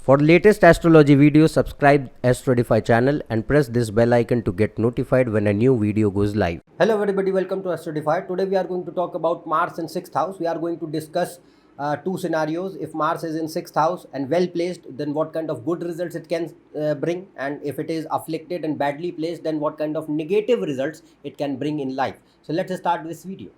For latest astrology videos, subscribe AstroEdify channel and press this bell icon to get notified when a new video goes live. Hello everybody, welcome to AstroEdify. Today we are going to talk about Mars in 6th house. We are going to discuss two scenarios. If Mars is in 6th house and well placed, then what kind of good results it can bring, and if it is afflicted and badly placed, then what kind of negative results it can bring in life. So let's start this video.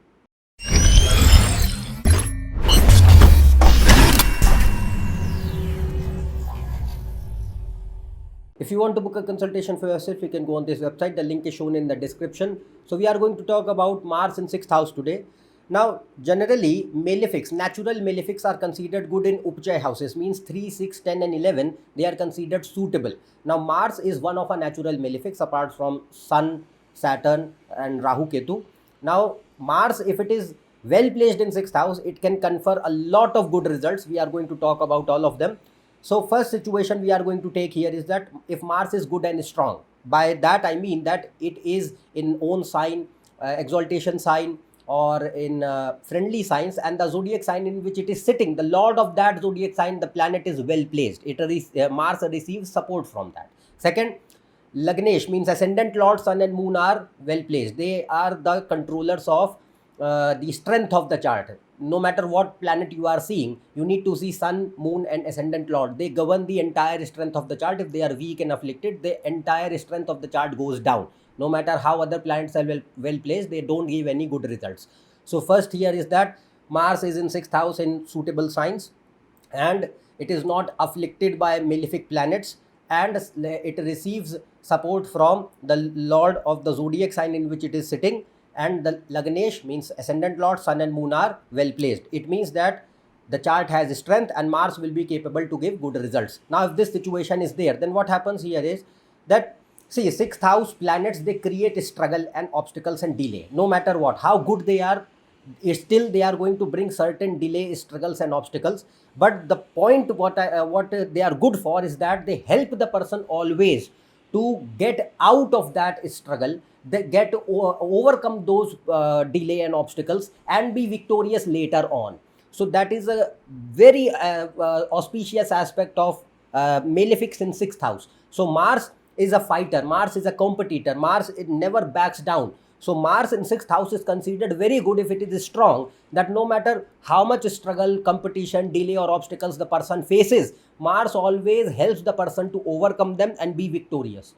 If you want to book a consultation for yourself, you can go on this website. The link is shown in the description. So we are going to talk about Mars in 6th house today. Now, generally, malefics, natural malefics are considered good in Upchai houses, means 3, 6, 10 and 11, they are considered suitable. Now, Mars is one of our natural malefics apart from Sun, Saturn and Rahu Ketu. Now, Mars, if it is well placed in 6th house, it can confer a lot of good results. We are going to talk about all of them. So first situation we are going to take here is that if Mars is good and strong, by that I mean that it is in own sign, exaltation sign or in friendly signs, and the zodiac sign in which it is sitting, the lord of that zodiac sign, the planet is well placed. Mars receives support from that. Second, Lagnesh means ascendant lord, sun and moon are well placed. They are the controllers of the strength of the chart. No matter what planet you are seeing, you need to see sun, moon and ascendant lord. They govern the entire strength of the chart. If they are weak and afflicted, the entire strength of the chart goes down. No matter how other planets are well placed, they don't give any good results. So first here is that Mars is in 6th house in suitable signs, and it is not afflicted by malefic planets, and it receives support from the lord of the zodiac sign in which it is sitting. And the Lagnesh means ascendant lord, sun and moon are well placed. It means that the chart has strength and Mars will be capable to give good results. Now, if this situation is there, then what happens here is that, see, 6th house planets, they create struggle and obstacles and delay. No matter what, how good they are, still they are going to bring certain delay, struggles and obstacles. But the point what they are good for is that they help the person always to get out of that struggle. They get to overcome those delay and obstacles and be victorious later on. So that is a very auspicious aspect of malefics in 6th house. So Mars is a fighter, Mars is a competitor, Mars, it never backs down. So Mars in 6th house is considered very good if it is strong, that no matter how much struggle, competition, delay or obstacles the person faces, Mars always helps the person to overcome them and be victorious.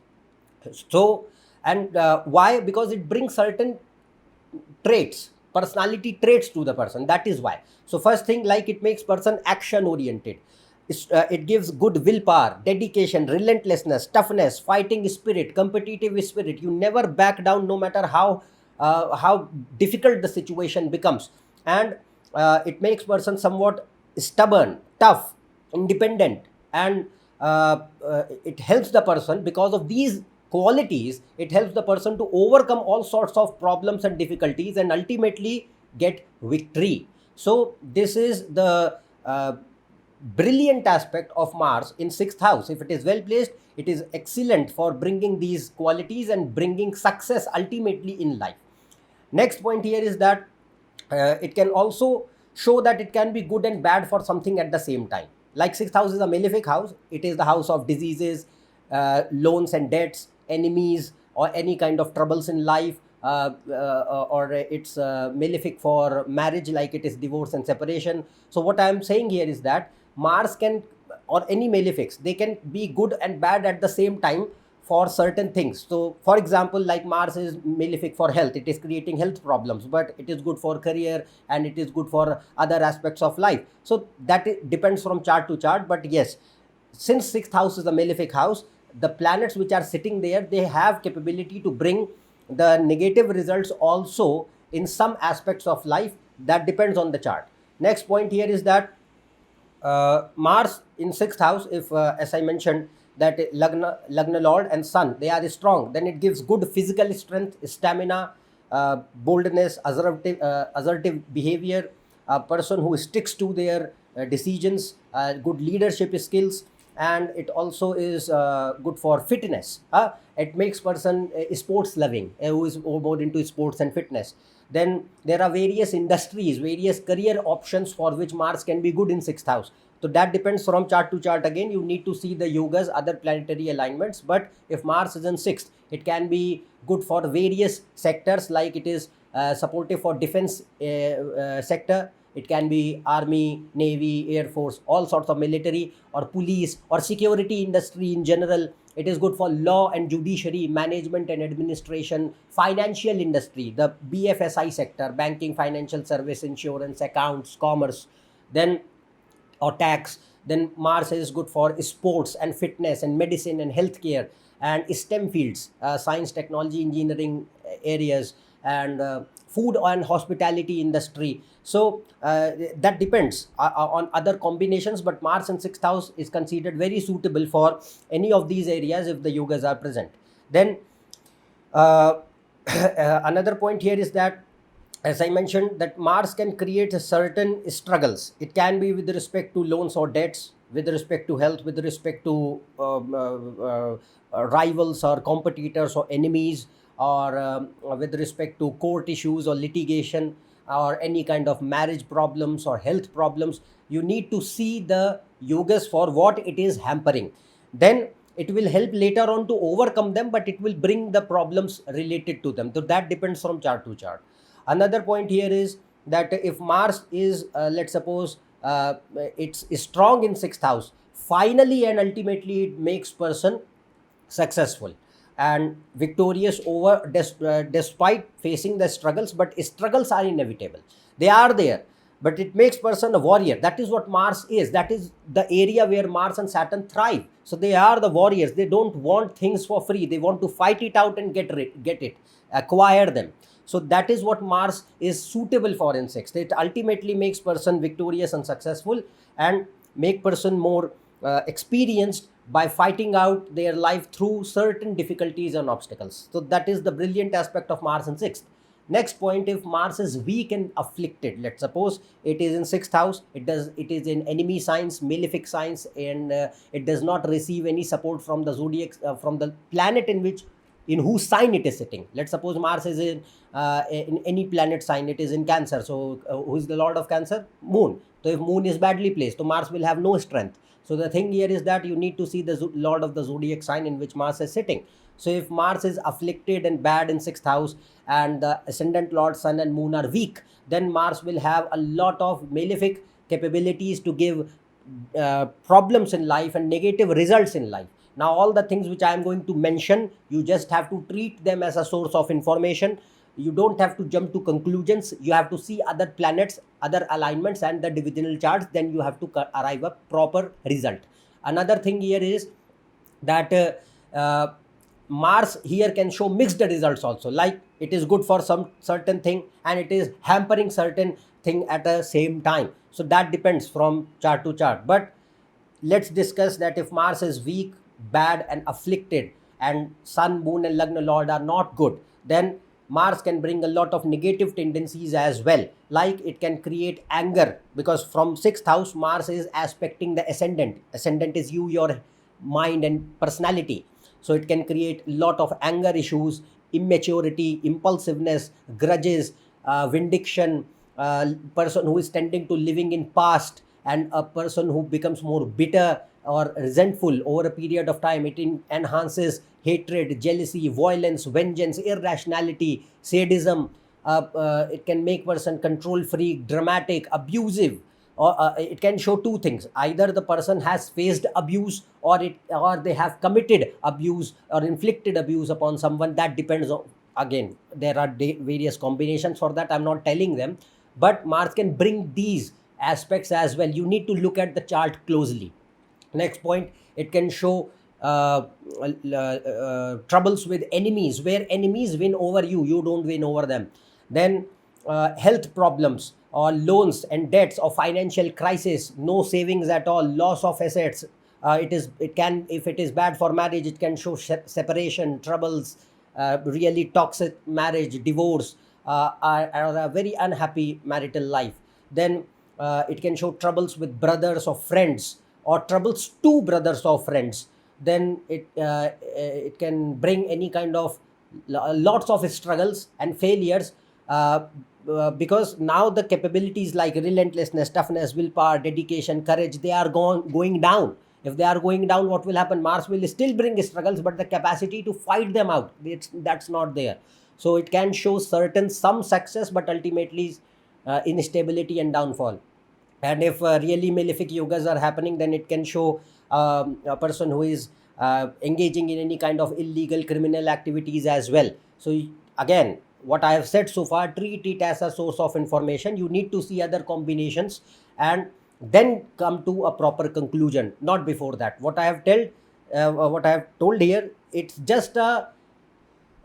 So, and why? Because it brings certain traits, personality traits to the person. That is why. So first thing, like, it makes person action oriented. It gives good willpower, dedication, relentlessness, toughness, fighting spirit, competitive spirit. You never back down no matter how difficult the situation becomes. And it makes person somewhat stubborn, tough, independent, and it helps the person because of these qualities. It helps the person to overcome all sorts of problems and difficulties and ultimately get victory. So this is the brilliant aspect of Mars in 6th house. If it is well placed, it is excellent for bringing these qualities and bringing success ultimately in life. Next point here is that it can also show that it can be good and bad for something at the same time. Like 6th house is a malefic house. It is the house of diseases, loans and debts, enemies or any kind of troubles in life, or it's malefic for marriage, like it is divorce and separation. So what I am saying here is that Mars can, or any malefics, they can be good and bad at the same time for certain things. So for example, like Mars is malefic for health, it is creating health problems, but it is good for career and it is good for other aspects of life. So that depends from chart to chart. But yes, since 6th house is a malefic house, the planets which are sitting there, they have capability to bring the negative results also in some aspects of life. That depends on the chart. Next point here is that Mars in 6th house, if as I mentioned that Lagna Lord and Sun, they are strong, then it gives good physical strength, stamina, boldness, assertive behavior, a person who sticks to their decisions, good leadership skills, and it also is good for fitness. It makes person sports loving, who is more into sports and fitness. Then there are various industries, various career options for which Mars can be good in 6th house. So that depends from chart to chart. Again, you need to see the yogas, other planetary alignments. But if Mars is in 6th, it can be good for various sectors, like it is supportive for defense sector. It can be army, navy, air force, all sorts of military or police or security industry in general. It is good for law and judiciary, management and administration, financial industry, the BFSI sector, banking, financial service, insurance, accounts, commerce, then or tax. Then Mars is good for sports and fitness and medicine and healthcare and STEM fields, science, technology, engineering areas, and food and hospitality industry. So that depends on other combinations, but Mars in 6th house is considered very suitable for any of these areas if the yogas are present. Then uh, another point here is that, as I mentioned, that Mars can create certain struggles. It can be with respect to loans or debts, with respect to health, with respect to rivals or competitors or enemies, or with respect to court issues or litigation, or any kind of marriage problems or health problems. You need to see the yogas for what it is hampering. Then it will help later on to overcome them, but it will bring the problems related to them. So that depends from chart to chart. Another point here is that if Mars is, let's suppose, it's strong in 6th house, finally and ultimately it makes person successful and victorious over despite facing the struggles. But struggles are inevitable, they are there, but it makes person a warrior. That is what Mars is. That is the area where Mars and Saturn thrive. So they are the warriors. They don't want things for free, they want to fight it out and get it, acquire them. So that is what Mars is suitable for in 6th. It ultimately makes person victorious and successful, and make person more experienced by fighting out their life through certain difficulties and obstacles. So that is the brilliant aspect of Mars in 6th. Next point, if Mars is weak and afflicted, let's suppose it is in 6th house, it is in enemy signs, malefic signs, and it does not receive any support from the zodiac, from the planet in whose sign it is sitting. Let's suppose Mars is in any planet sign, it is in Cancer. So who is the lord of Cancer? Moon. So if Moon is badly placed, so Mars will have no strength. So the thing here is that you need to see the lord of the zodiac sign in which Mars is sitting. So if Mars is afflicted and bad in 6th house, and the ascendant lord Sun and Moon are weak, then Mars will have a lot of malefic capabilities to give problems in life and negative results in life. Now all the things which I am going to mention, you just have to treat them as a source of information. You don't have to jump to conclusions. You have to see other planets, other alignments, and the divisional charts. Then you have to arrive a proper result. Another thing here is that Mars here can show mixed results also. Like it is good for some certain thing, and it is hampering certain thing at the same time. So that depends from chart to chart. But let's discuss that if Mars is weak, bad, and afflicted, and Sun, Moon, and Lagna Lord are not good, then Mars can bring a lot of negative tendencies as well. Like it can create anger, because from 6th house, Mars is aspecting the ascendant. Ascendant is you, your mind and personality. So it can create a lot of anger issues, immaturity, impulsiveness, grudges, vindication, person who is tending to living in past, and a person who becomes more bitter or resentful over a period of time. It enhances hatred, jealousy, violence, vengeance, irrationality, sadism. It can make person control freak, dramatic, abusive. Or it can show two things: either the person has faced abuse, or they have committed abuse or inflicted abuse upon someone. That depends on, again, there are various combinations for that, I'm not telling them. But Mars can bring these aspects as well. You need to look at the chart closely. Next point, it can show troubles with enemies, where enemies win over you, you don't win over them. Then health problems, or loans and debts, or financial crisis, no savings at all, loss of assets. It can, if it is bad for marriage, it can show separation, troubles, really toxic marriage, divorce, or a very unhappy marital life. Then it can show troubles with brothers or friends, or troubles to brothers or friends. Then it can bring any kind of lots of struggles and failures because now the capabilities like relentlessness, toughness, willpower, dedication, courage, they are going down. If they are going down, what will happen? Mars will still bring struggles, but the capacity to fight them out, that's not there. So it can show some success, but ultimately instability and downfall. And if really malefic yogas are happening, then it can show a person who is engaging in any kind of illegal criminal activities as well. So again, what I have said so far, treat it as a source of information. You need to see other combinations and then come to a proper conclusion, not before that. What I have told here, it's just a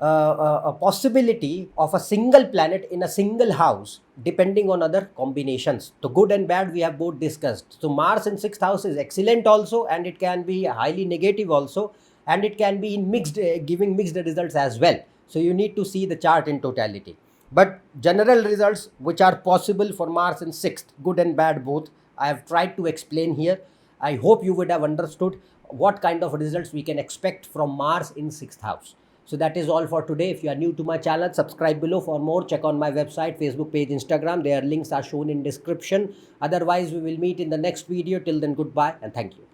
possibility of a single planet in a single house depending on other combinations. So good and bad we have both discussed. So Mars in sixth house is excellent also, and it can be highly negative also, and it can be in mixed giving mixed results as well. So you need to see the chart in totality, but general results which are possible for Mars in sixth, good and bad both, I have tried to explain here. I hope you would have understood what kind of results we can expect from Mars in sixth house. So that is all for today. If you are new to my channel, subscribe below for more. Check on my website, Facebook page, Instagram. Their links are shown in description. Otherwise, we will meet in the next video. Till then, goodbye and thank you.